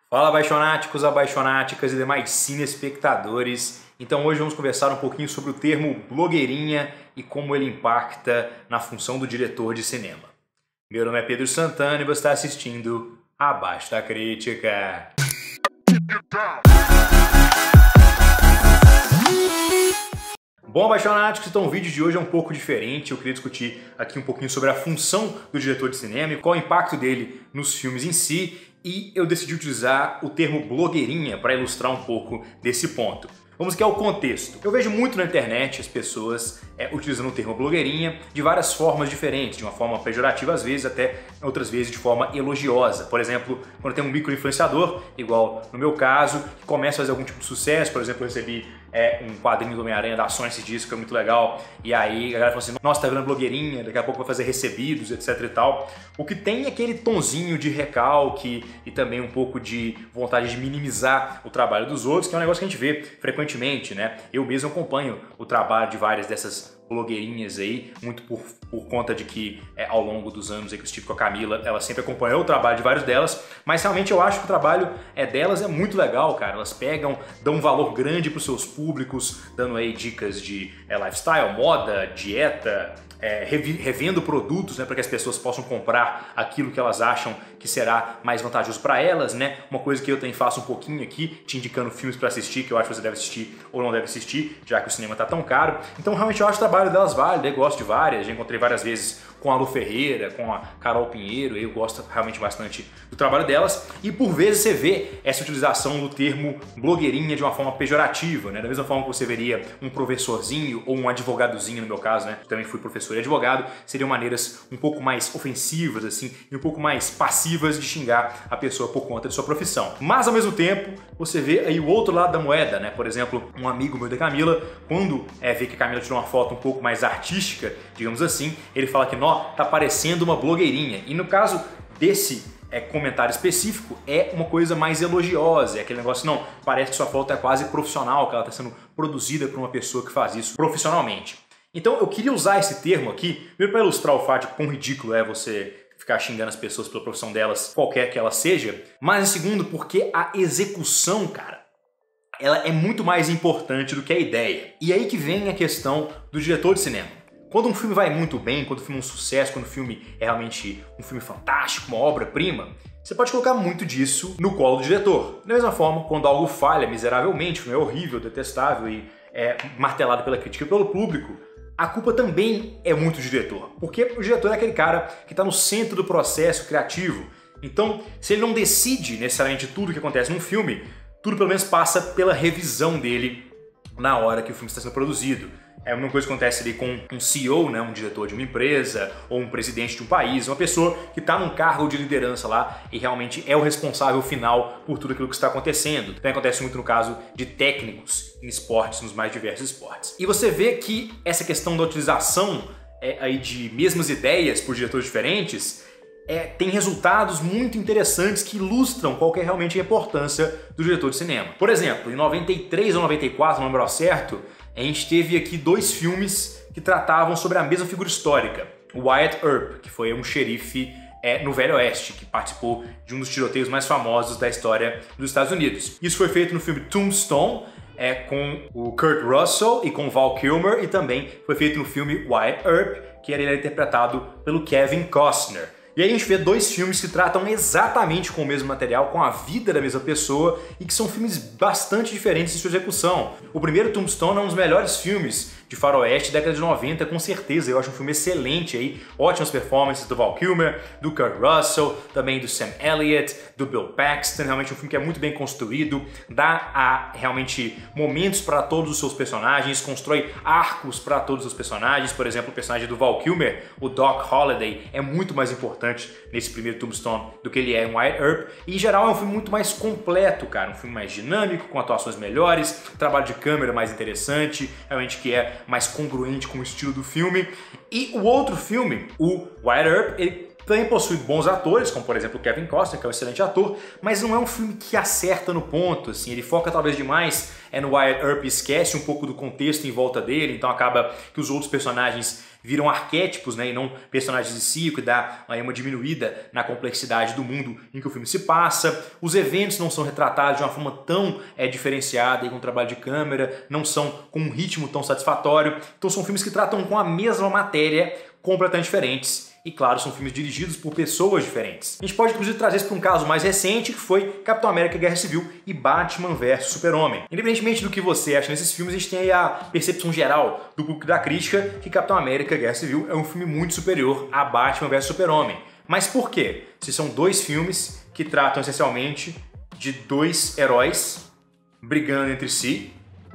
Fala apaixonáticos, apaixonáticas e demais cinespectadores. Então hoje vamos conversar um pouquinho sobre o termo blogueirinha e como ele impacta na função do diretor de cinema. Meu nome é Pedro Santana e você está assistindo Abaixo da Crítica. Bom, apaixonáticos, então o vídeo de hoje é um pouco diferente. Eu queria discutir aqui um pouquinho sobre a função do diretor de cinema e qual é o impacto dele nos filmes em si. E eu decidi utilizar o termo blogueirinha para ilustrar um pouco desse ponto. Vamos aqui ao contexto. Eu vejo muito na internet as pessoas utilizando o termo blogueirinha de várias formas diferentes, de uma forma pejorativa às vezes, até outras vezes de forma elogiosa. Por exemplo, quando tem um micro-influenciador, igual no meu caso, que começa a fazer algum tipo de sucesso. Por exemplo, eu recebi um quadrinho do Homem-Aranha da Sony esses dias, que foi muito legal, e aí a galera falou assim, nossa, tá virando blogueirinha, daqui a pouco vai fazer recebidos, etc e tal. O que tem é aquele tonzinho de recalque e também um pouco de vontade de minimizar o trabalho dos outros, que é um negócio que a gente vê frequentemente, né? Eu mesmo acompanho o trabalho de várias dessas blogueirinhas aí, muito por conta de que ao longo dos anos aí que eu estive com a Camila, ela sempre acompanhou o trabalho de vários delas, mas realmente eu acho que o trabalho delas é muito legal, cara. Elas pegam, dão um valor grande para os seus públicos, dando aí dicas de lifestyle, moda, dieta, revendo produtos, né, para que as pessoas possam comprar aquilo que elas acham que será mais vantajoso para elas, né? Uma coisa que eu também faço um pouquinho aqui, te indicando filmes para assistir, que eu acho que você deve assistir ou não deve assistir, já que o cinema tá tão caro. Então realmente eu acho o trabalho delas válido, eu gosto de várias, já encontrei várias vezes com a Lu Ferreira, com a Carol Pinheiro, eu gosto realmente bastante do trabalho delas, e por vezes você vê essa utilização do termo blogueirinha de uma forma pejorativa, né? Da mesma forma que você veria um professorzinho ou um advogadozinho, no meu caso, né? Eu também fui professor e advogado, seriam maneiras um pouco mais ofensivas, assim, e um pouco mais passivas de xingar a pessoa por conta de sua profissão. Mas ao mesmo tempo, você vê aí o outro lado da moeda, né? Por exemplo, um amigo meu da Camila, quando vê que a Camila tirou uma foto um pouco mais artística, digamos assim, ele fala que, tá parecendo uma blogueirinha. E no caso desse comentário específico, é uma coisa mais elogiosa, é aquele negócio, não, parece que sua foto é quase profissional, que ela está sendo produzida por uma pessoa que faz isso profissionalmente. Então eu queria usar esse termo aqui, primeiro para ilustrar o fato de quão ridículo é você ficar xingando as pessoas pela profissão delas, qualquer que ela seja, mas em segundo porque a execução, cara, ela é muito mais importante do que a ideia. E aí que vem a questão do diretor de cinema. Quando um filme vai muito bem, quando o filme é um sucesso, quando o filme é realmente um filme fantástico, uma obra-prima, você pode colocar muito disso no colo do diretor. Da mesma forma, quando algo falha miseravelmente, o filme é horrível, detestável e é martelado pela crítica e pelo público, a culpa também é muito do diretor. Porque o diretor é aquele cara que está no centro do processo criativo. Então, se ele não decide necessariamente tudo o que acontece num filme, tudo pelo menos passa pela revisão dele na hora que o filme está sendo produzido. É uma coisa que acontece ali com um CEO, né, um diretor de uma empresa, ou um presidente de um país, uma pessoa que está num cargo de liderança lá e realmente é o responsável final por tudo aquilo que está acontecendo. Também acontece muito no caso de técnicos em esportes, nos mais diversos esportes. E você vê que essa questão da utilização aí de mesmas ideias por diretores diferentes tem resultados muito interessantes que ilustram qual que é realmente a importância do diretor de cinema. Por exemplo, em 93 ou 94, não lembro ao certo, a gente teve aqui dois filmes que tratavam sobre a mesma figura histórica. O Wyatt Earp, que foi um xerife no Velho Oeste, que participou de um dos tiroteios mais famosos da história dos Estados Unidos. Isso foi feito no filme Tombstone, com o Kurt Russell e com o Val Kilmer, e também foi feito no filme Wyatt Earp, que ele era interpretado pelo Kevin Costner. E aí a gente vê dois filmes que tratam exatamente com o mesmo material, com a vida da mesma pessoa, e que são filmes bastante diferentes em sua execução. O primeiro, Tombstone, é um dos melhores filmes de faroeste da década de 90, com certeza. Eu acho um filme excelente aí, ótimas performances do Val Kilmer, do Kurt Russell, também do Sam Elliott, do Bill Paxton. Realmente um filme que é muito bem construído, dá realmente momentos para todos os seus personagens, constrói arcos para todos os personagens. Por exemplo, o personagem do Val Kilmer, o Doc Holliday, é muito mais importante nesse primeiro Tombstone do que ele é em Wyatt Earp. E em geral é um filme muito mais completo, cara, um filme mais dinâmico, com atuações melhores, trabalho de câmera mais interessante, realmente que é mais congruente com o estilo do filme. E o outro filme, o Wyatt Earp, ele também possui bons atores, como por exemplo o Kevin Costner, que é um excelente ator, mas não é um filme que acerta no ponto, assim, ele foca talvez demais no Wyatt Earp e esquece um pouco do contexto em volta dele, então acaba que os outros personagens viram arquétipos, né, e não personagens em si, o que dá aí uma diminuída na complexidade do mundo em que o filme se passa. Os eventos não são retratados de uma forma tão diferenciada e com trabalho de câmera, não são com um ritmo tão satisfatório. Então são filmes que tratam com a mesma matéria, completamente diferentes. E claro, são filmes dirigidos por pessoas diferentes. A gente pode inclusive trazer isso para um caso mais recente, que foi Capitão América Guerra Civil e Batman vs Super-Homem. Independentemente do que você acha nesses filmes, a gente tem aí a percepção geral do público da crítica que Capitão América Guerra Civil é um filme muito superior a Batman vs Super-Homem. Mas por quê? Se são dois filmes que tratam essencialmente de dois heróis brigando entre si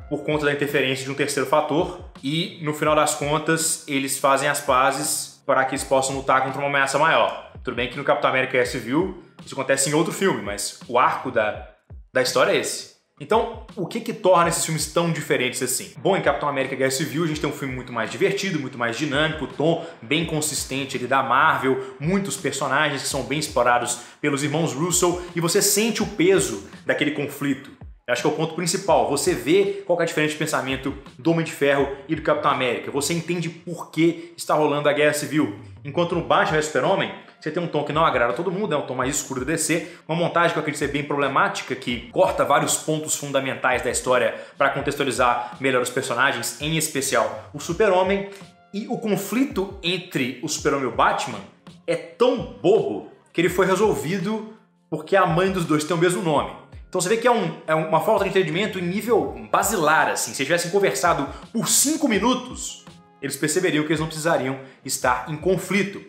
por conta da interferência de um terceiro fator e, no final das contas, eles fazem as pazes para que eles possam lutar contra uma ameaça maior. Tudo bem que no Capitão América Guerra Civil isso acontece em outro filme, mas o arco da história é esse. Então, o que torna esses filmes tão diferentes assim? Bom, em Capitão América Guerra Civil a gente tem um filme muito mais divertido, muito mais dinâmico, tom bem consistente ali da Marvel, muitos personagens que são bem explorados pelos irmãos Russo e você sente o peso daquele conflito. Eu acho que é o ponto principal. Você vê qual é a diferença de pensamento do Homem de Ferro e do Capitão América. Você entende por que está rolando a Guerra Civil. Enquanto no Batman vs Super-Homem, você tem um tom que não agrada a todo mundo, é um tom mais escuro da DC, uma montagem que eu acredito ser bem problemática, que corta vários pontos fundamentais da história para contextualizar melhor os personagens, em especial o Super-Homem. E o conflito entre o Super-Homem e o Batman é tão bobo que ele foi resolvido porque a mãe dos dois tem o mesmo nome. Então você vê que é uma falta de entendimento em nível basilar, assim. Se eles tivessem conversado por 5 minutos, eles perceberiam que eles não precisariam estar em conflito.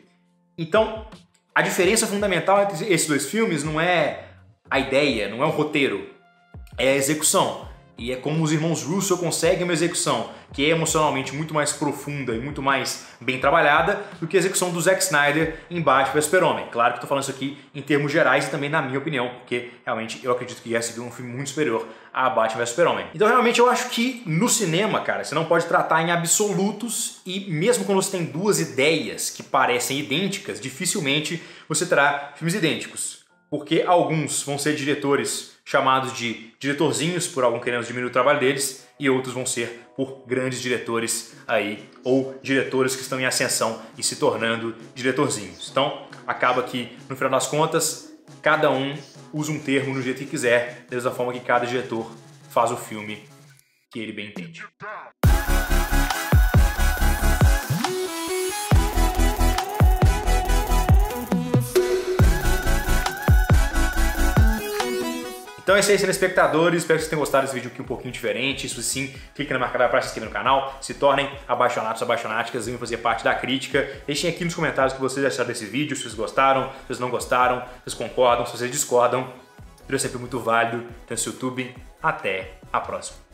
Então, a diferença fundamental entre esses dois filmes não é a ideia, não é o roteiro, é a execução. E é como os irmãos Russo conseguem uma execução que é emocionalmente muito mais profunda e muito mais bem trabalhada do que a execução do Zack Snyder em Batman vs Super-Homem. Claro que estou falando isso aqui em termos gerais e também na minha opinião, porque realmente eu acredito que Guerra Civil é um filme muito superior a Batman vs Super-Homem. Então realmente eu acho que no cinema, cara, você não pode tratar em absolutos e mesmo quando você tem duas ideias que parecem idênticas, dificilmente você terá filmes idênticos. Porque alguns vão ser diretores chamados de diretorzinhos, por algum querendo diminuir o trabalho deles, e outros vão ser por grandes diretores aí, ou diretores que estão em ascensão e se tornando diretorzinhos. Então, acaba que, no final das contas, cada um usa um termo do jeito que quiser, da mesma forma que cada diretor faz o filme que ele bem entende. Então é isso aí, telespectadores, espero que vocês tenham gostado desse vídeo aqui um pouquinho diferente. Isso sim, clique na marca para se inscrever no canal, se tornem apaixonados, apaixonáticas, venham fazer parte da crítica. Deixem aqui nos comentários o que vocês acharam desse vídeo, se vocês gostaram, se vocês não gostaram, se vocês concordam, se vocês discordam. Tudo é sempre muito válido. Então, esse YouTube, até a próxima.